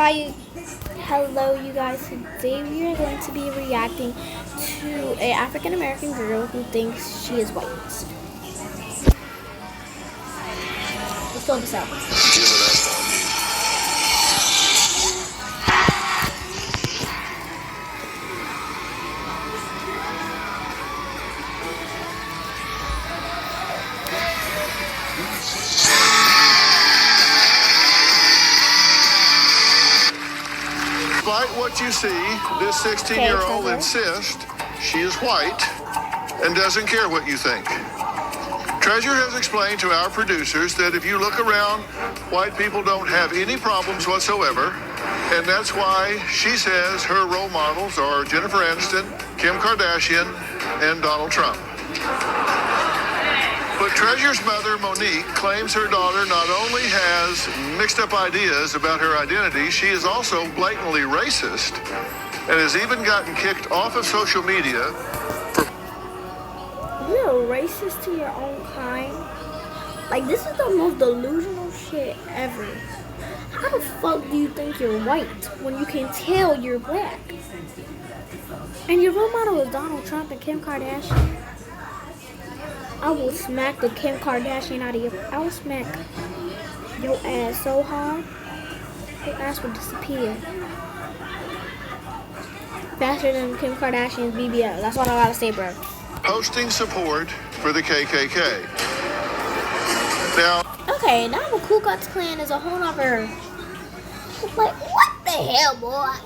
Hi, hello, you guys. Today we are going to be reacting to an African American girl who thinks she is white. Let's go this out. Despite what you see, this 16-year-old insists she is white and doesn't care what you think. Treasure has explained to our producers that if you look around, white people don't have any problems whatsoever, and that's why she says her role models are Jennifer Aniston, Kim Kardashian, and Donald Trump. But Treasure's mother, Monique, claims her daughter not only has mixed up ideas about her identity, she is also blatantly racist and has even gotten kicked off of social media for... You're racist to your own kind? Like, this is the most delusional shit ever. How the fuck do you think you're white when you can tell you're black? And your role model is Donald Trump and Kim Kardashian? I will smack the Kim Kardashian out of you. I will smack your ass so hard, your ass will disappear. Faster than Kim Kardashian's BBL. That's what I gotta say, bro. Posting support for the KKK. Now... Okay, now the Ku Klux Klan is a whole nother... Like, what the hell, boy?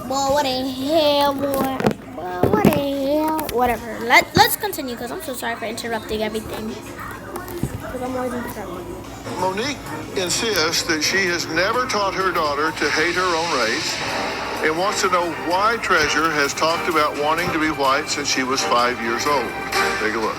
Boy, what the hell, boy? Boy, what the hell? Whatever. Let's continue, because I'm so sorry for interrupting everything. Because I'm always interrupting. Monique insists that she has never taught her daughter to hate her own race and wants to know why Treasure has talked about wanting to be white since she was 5 years old. Take a look.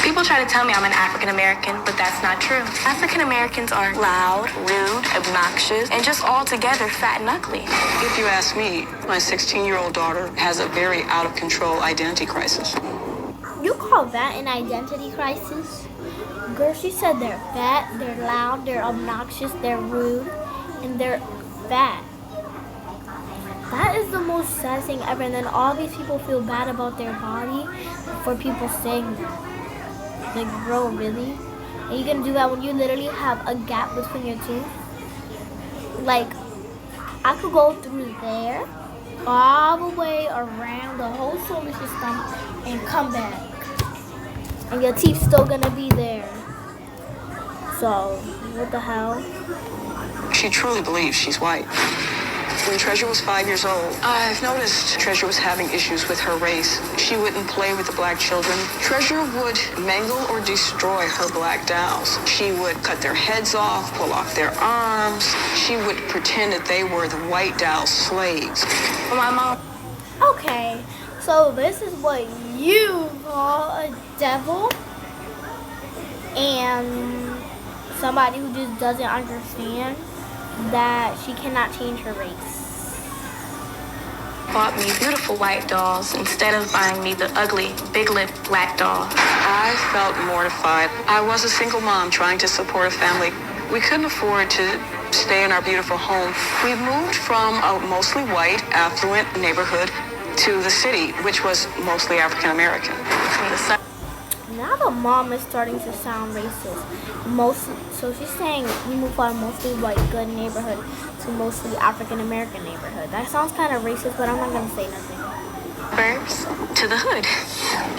People try to tell me I'm an African American, but that's not true. African Americans are loud, rude, obnoxious, and just altogether fat and ugly. If you ask me, my 16-year-old daughter has a very out-of-control identity crisis. You call that an identity crisis? Girl, she said they're fat, they're loud, they're obnoxious, they're rude, and they're fat. That is the most sad thing ever, and then all these people feel bad about their body for people saying that. Like, bro, really? Are you gonna do that when you literally have a gap between your teeth? Like, I could go through there, all the way around the whole solar system, and come back. And your teeth's still gonna be there. So, what the hell? She truly believes she's white. When Treasure was 5 years old, I've noticed Treasure was having issues with her race. She wouldn't play with the black children. Treasure would mangle or destroy her black dolls. She would cut their heads off, pull off their arms. She would pretend that they were the white doll's slaves. My mom... Okay, so this is what you call a devil and somebody who just doesn't understand that she cannot change her race. Bought me beautiful white dolls instead of buying me the ugly, big-lipped black doll. I felt mortified. I was a single mom trying to support a family. We couldn't afford to stay in our beautiful home. We moved from a mostly white, affluent neighborhood to the city, which was mostly African American. Now the mom is starting to sound racist. So she's saying we moved from a mostly white, good neighborhood to mostly African American neighborhood. That sounds kind of racist, but I'm not gonna say nothing. Suburbs to the hood.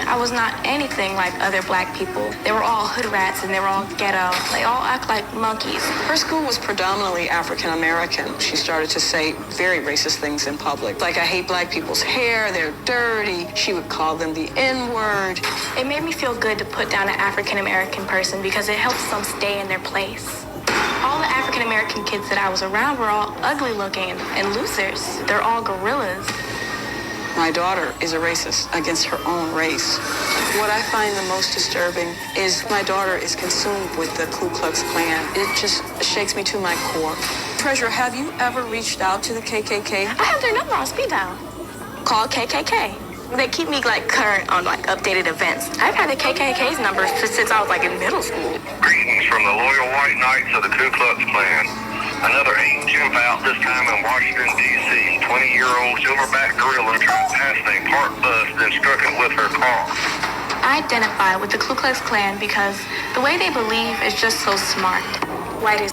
I was not anything like other black people. They were all hood rats and they were all ghetto. They all act like monkeys. Her school was predominantly African American. She started to say very racist things in public. Like, I hate black people's hair, they're dirty. She would call them the N-word. It made me feel good to put down an African American person because it helps them stay in their place. All the African American kids that I was around were all ugly looking and losers. They're all gorillas. My daughter is a racist against her own race. What I find the most disturbing is my daughter is consumed with the Ku Klux Klan. It just shakes me to my core. Treasure, have you ever reached out to the KKK? I have their number on speed dial. Call KKK. They keep me like current on like updated events. I've had the KKK's number since I was like in middle school. Greetings from the loyal white knights of the Ku Klux Klan. Another ancient bout Washington, D.C. 20-year-old silverback gorilla tried passing a park bus, then struck it with her car. I identify with the Ku Klux Klan because the way they believe is just so smart. White is...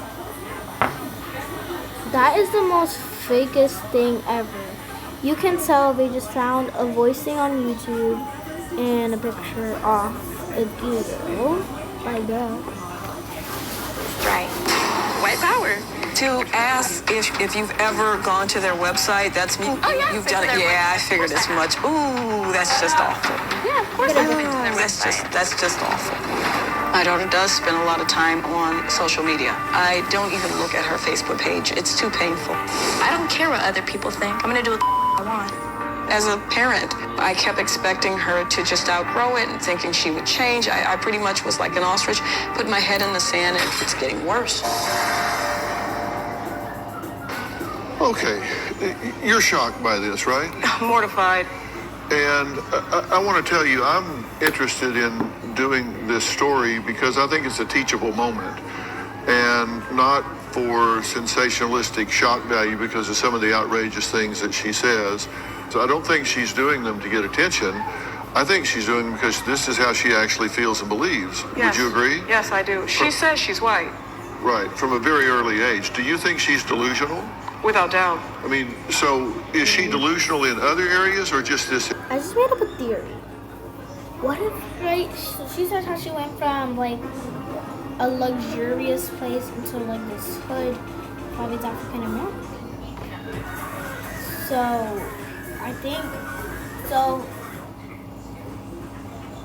That is the most fakest thing ever. You can tell they just found a voicing on YouTube and a picture off a Google. Like that. Right. White power. To ask if you've ever gone to their website, that's me. Oh, yeah, You've I've done been it. to their Yeah, I website. figured as much. Ooh, that's just awful. Yeah, of course I've been to their website. That's just awful. My daughter does spend a lot of time on social media. I don't even look at her Facebook page. It's too painful. I don't care what other people think. I'm gonna do what I want. As a parent, I kept expecting her to just outgrow it and thinking she would change. I pretty much was like an ostrich, put my head in the sand, and it's getting worse. Okay, you're shocked by this, right? Mortified. And I want to tell you, I'm interested in doing this story because I think it's a teachable moment and not for sensationalistic shock value because of some of the outrageous things that she says. So I don't think she's doing them to get attention. I think she's doing them because this is how she actually feels and believes. Yes. Would you agree? Yes, I do. She says she's white. Right, from a very early age. Do you think she's delusional? Without doubt. I mean, so is she delusional in other areas or just this? I just made up a theory. What if, right, she said how she went from, like, a luxurious place into, like, this hood, probably it's African American. So, I think, so,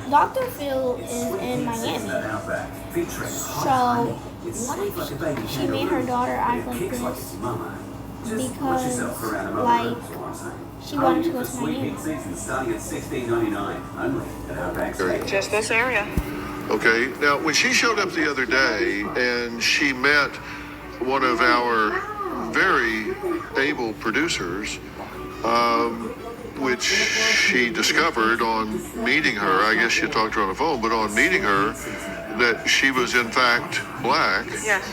Dr. Phil is in Miami. So, what if she made her daughter act like this? Because, like, she wanted to go to Miami. Just this area. Okay, now when she showed up the other day and she met one of our very able producers, which she discovered on meeting her, I guess she talked to her on the phone, but on meeting her, that she was in fact black. Yes.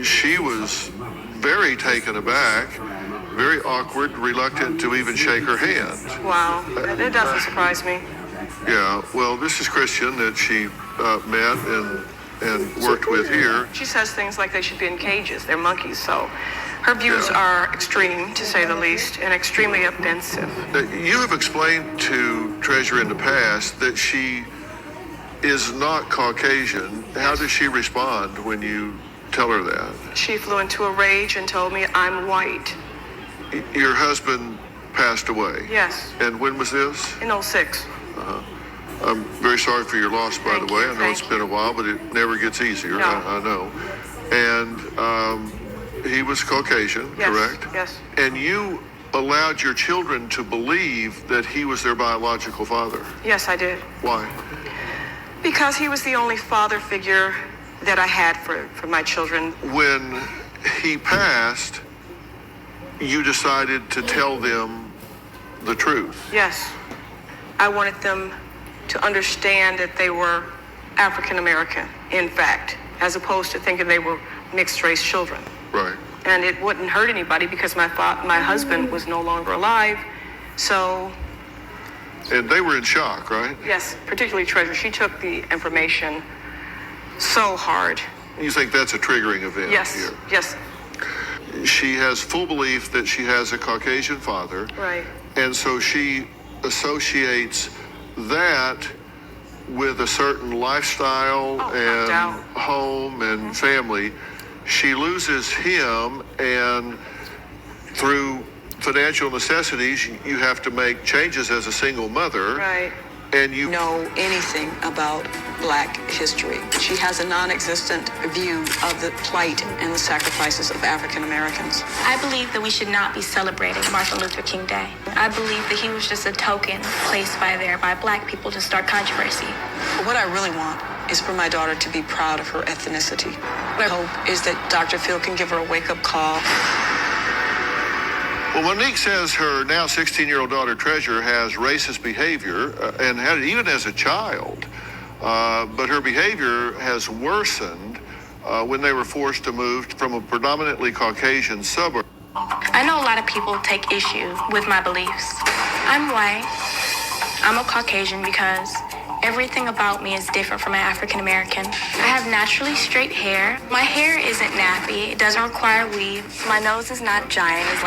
She was very taken aback, very awkward, reluctant to even shake her hand. Wow. It doesn't surprise me. Yeah, well, this is Christian that she met and worked with here. She says things like they should be in cages. They're monkeys, so her views are extreme, to say the least, and extremely offensive. You have explained to Treasure in the past that she is not Caucasian. How does she respond when you tell her that? She flew into a rage and told me I'm white. Your husband passed away? Yes. And when was this? In 06. I'm very sorry for your loss, by Thank the way. you, I know thank it's been a while, but it never gets easier. No. I know. And he was Caucasian, Yes. correct? Yes. And you allowed your children to believe that he was their biological father. Yes, I did. Why? Because he was the only father figure that I had for my children. When he passed, you decided to tell them the truth. Yes. I wanted them to understand that they were African American, in fact, as opposed to thinking they were mixed race children. Right. And it wouldn't hurt anybody because my husband was no longer alive. So, And they were in shock, right? yes, particularly Treasure, she took the information so hard. You think that's a triggering event Yes, here? yes, She has full belief that she has a Caucasian father. right. And so she associates that with a certain lifestyle Oh, no and doubt. home and family. She loses him, and through financial necessities, you have to make changes as a single mother. Right. And you Know anything about Black history. She has a non-existent view of the plight and the sacrifices of African Americans. I believe that we should not be celebrating Martin Luther King Day. I believe that he was just a token placed by Black people to start controversy. What I really want is for my daughter to be proud of her ethnicity. My hope is that Dr. Phil can give her a wake-up call. Well, Monique says her now 16-year-old daughter, Treasure, has racist behavior and had it even as a child. But her behavior has worsened when they were forced to move from a predominantly Caucasian suburb I know a lot of people take issue with my beliefs. I'm white. I'm a Caucasian because everything about me is different from an African American. I have naturally straight hair. My hair isn't nappy. It doesn't require weave. My nose is not giant. It's